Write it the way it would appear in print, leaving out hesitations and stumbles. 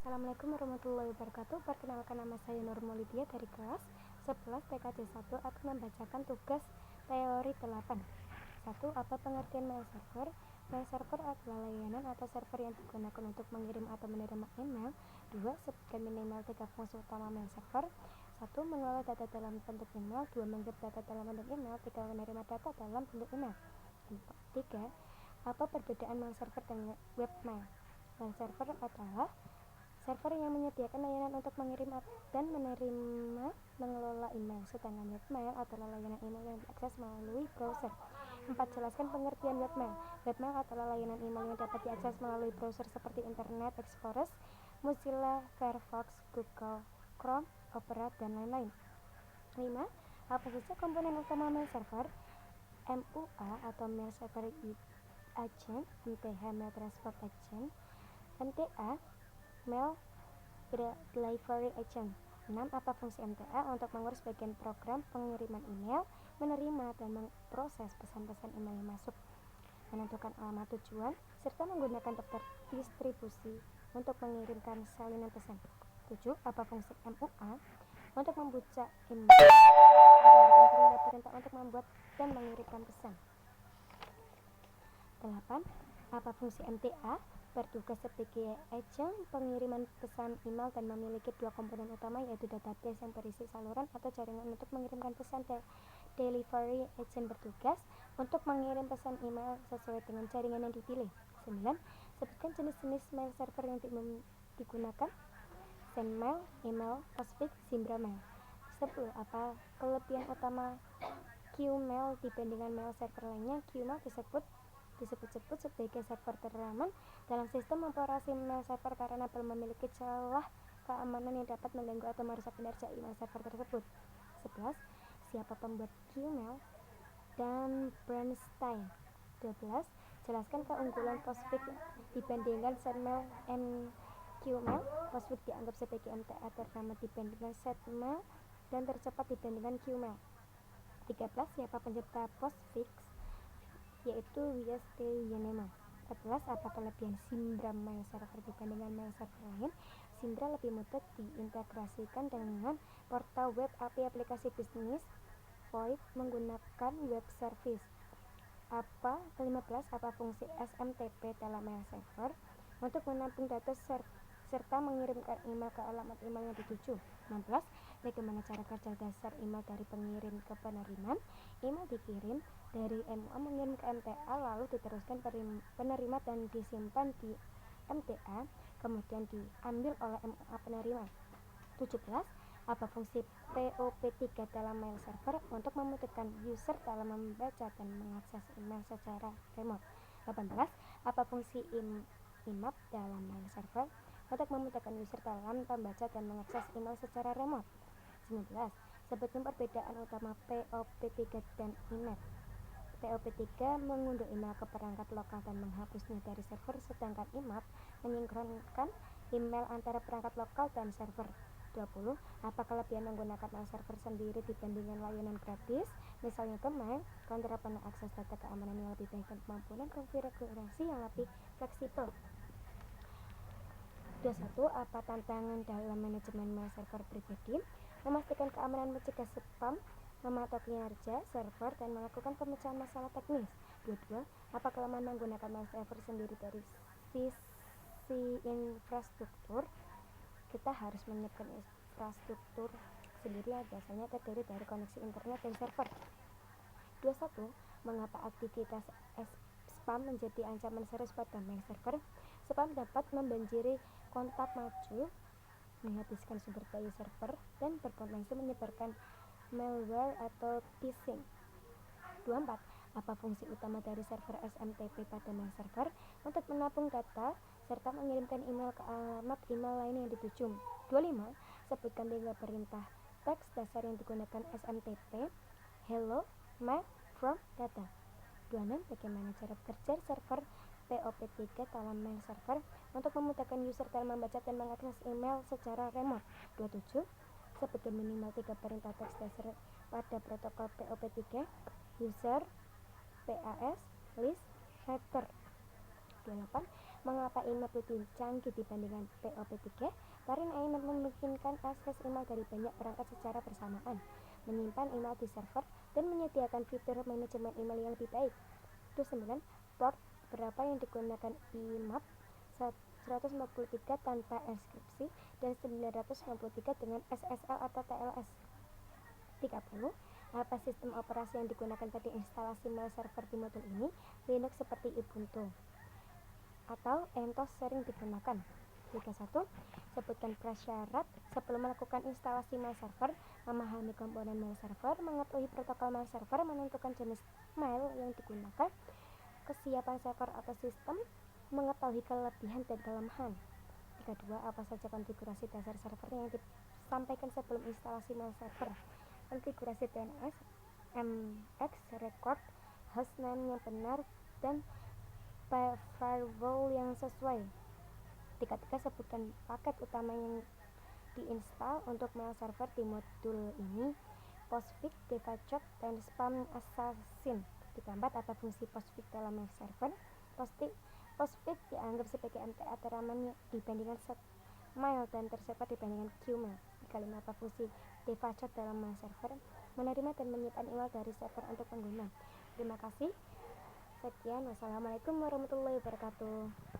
Assalamualaikum warahmatullahi wabarakatuh. Perkenalkan, nama saya Nur Maulidia dari kelas 11 TKJ 1 akan membacakan tugas teori 8. 1. Apa pengertian mail server? Mail server adalah layanan atau server yang digunakan untuk mengirim atau menerima email. 2. Sebutkan minimal 3 fungsi utama mail server. 1. Mengelola data dalam bentuk email. 2. Mengirim data dalam bentuk email. 3. Menerima data dalam bentuk email. 3. Apa perbedaan mail server dengan webmail? Mail server adalah server yang menyediakan layanan untuk mengirim dan menerima mengelola email, sedangkan webmail adalah layanan email yang diakses melalui browser. 4. Jelaskan pengertian webmail. Webmail adalah layanan email yang dapat diakses melalui browser seperti Internet Explorer, Mozilla, Firefox, Google Chrome, Opera, dan lain-lain. 5. Apa saja komponen utama mail server? MUA atau Mail Server Agent, MTH Mail Transport Agent, MTA Mail Delivery Agent. 6. Apa fungsi MTA? Untuk mengurus bagian program pengiriman email, menerima dan memproses pesan-pesan email yang masuk, menentukan alamat tujuan, serta menggunakan daftar distribusi untuk mengirimkan salinan pesan. 7. Apa fungsi MUA? Untuk membaca email, memberikan perintah untuk membuat dan mengirimkan pesan. 8. Apa fungsi MTA? Bertugas sebagai agent pengiriman pesan email dan memiliki dua komponen utama, yaitu database yang berisi saluran atau jaringan untuk mengirimkan pesan. Delivery agent bertugas untuk mengirim pesan email sesuai dengan jaringan yang dipilih. 9. Sebutkan jenis-jenis mail server yang digunakan. Sendmail, email, postfix, Zimbra mail. 10. Apa kelebihan utama Qmail dibandingkan mail server lainnya? Qmail disebut-sebut sebagai server teraman dalam sistem operasi mail server karena belum memiliki celah keamanan yang dapat mengganggu atau merusak kinerja email server tersebut. 11. Siapa pembuat Qmail dan Bernstein? 12. Jelaskan keunggulan Postfix dibandingkan Sendmail and Qmail. Postfix dianggap sebagai MTA ternama dibandingkan Sendmail dan tercepat dibandingkan Qmail. 13. Siapa pencipta Postfix? Yaitu W.S.T. Yenema. 14. Apa kelebihan Zimbra mail server dibandingkan mail server lain? Zimbra lebih mudah diintegrasikan dengan portal web API aplikasi bisnis VoIP menggunakan web service. 15. Apa fungsi SMTP dalam mail server? Untuk menampung data serta mengirimkan email ke alamat email yang dituju. 16. Bagaimana cara kerja dasar email dari pengirim ke penerima? Email dikirim dari MUA mengirim ke MTA, lalu diteruskan penerima dan disimpan di MTA, kemudian diambil oleh MUA penerima. 17. Apa fungsi POP3 dalam mail server? Untuk memudahkan user dalam membaca dan mengakses email secara remote. 18. Apa fungsi IMAP dalam mail server? Untuk memudahkan user dalam membaca dan mengakses email secara remote. 19. Sebutkan perbedaan utama POP3 dan IMAP. POP3 mengunduh email ke perangkat lokal dan menghapusnya dari server, sedangkan IMAP menyinkronkan email antara perangkat lokal dan server. 20. Apa kelebihan menggunakan mail server sendiri dibandingkan layanan gratis? Misalnya Gmail, counter penuh akses data, keamanan yang lebih baik, dan kemampuan konfigurasi yang lebih fleksibel. 21. Apa tantangan dalam manajemen mail server pribadi? Memastikan keamanan, mencegah spam, memantau kinerja server, dan melakukan pemecahan masalah teknis. 22. Apa kelemahan menggunakan mail server sendiri? Dari sisi infrastruktur, kita harus menyiapkan infrastruktur sendiri yang biasanya terdiri dari koneksi internet dan server. 21. Mengapa aktivitas spam menjadi ancaman serius pada mail server? Spam dapat membanjiri kontak maju, menghabiskan sumber daya server, dan berpotensi menyebarkan malware atau phishing. 24. Apa fungsi utama dari server SMTP pada mail server? Untuk menampung data serta mengirimkan email ke alamat email lain yang dituju. 25. Sebutkan 3 perintah teks dasar yang digunakan SMTP. Hello, mail, from, data. 26. Bagaimana cara kerja server POP3 dalam mail server? Untuk memudahkan user dalam membaca dan mengakses email secara remote. 27. Sebutkan minimal 3 perintah teks dasar pada protokol POP3. User, PAS, list, header. 28. Mengapa email lebih canggih dibandingkan POP3? Karena email memungkinkan akses email dari banyak perangkat secara bersamaan, menyimpan email di server, dan menyediakan fitur manajemen email yang lebih baik. 9. Port berapa yang digunakan IMAP 143 tanpa enkripsi dan 993 dengan SSL atau TLS. 30. Apa sistem operasi yang digunakan pada instalasi mail server di modul ini? Linux seperti Ubuntu atau CentOS sering digunakan. 31. Sebutkan prasyarat sebelum melakukan instalasi mail server, memahami komponen mail server, mengetahui protokol mail server, menentukan jenis mail yang digunakan, kesiapan server atau sistem, mengetahui kelebihan dan kelemahan. 32. Apa saja konfigurasi dasar server yang disampaikan sebelum instalasi mail server? Konfigurasi DNS, MX, record, hostname yang benar, dan firewall yang sesuai. 33. Sebutkan paket utama yang diinstal untuk mail server di modul ini: Postfix, Devachok, dan Spam Assassin. 34. Apa fungsi Postfix dalam mail server? Postfix dianggap sebagai MTA teraman dibandingkan Mail dan tersebar dibandingkan Qmail. 35. Apa fungsi Devachok dalam mail server? Menerima dan menyimpan email dari server untuk pengguna. Terima kasih. Sekian, wassalamualaikum warahmatullahi wabarakatuh.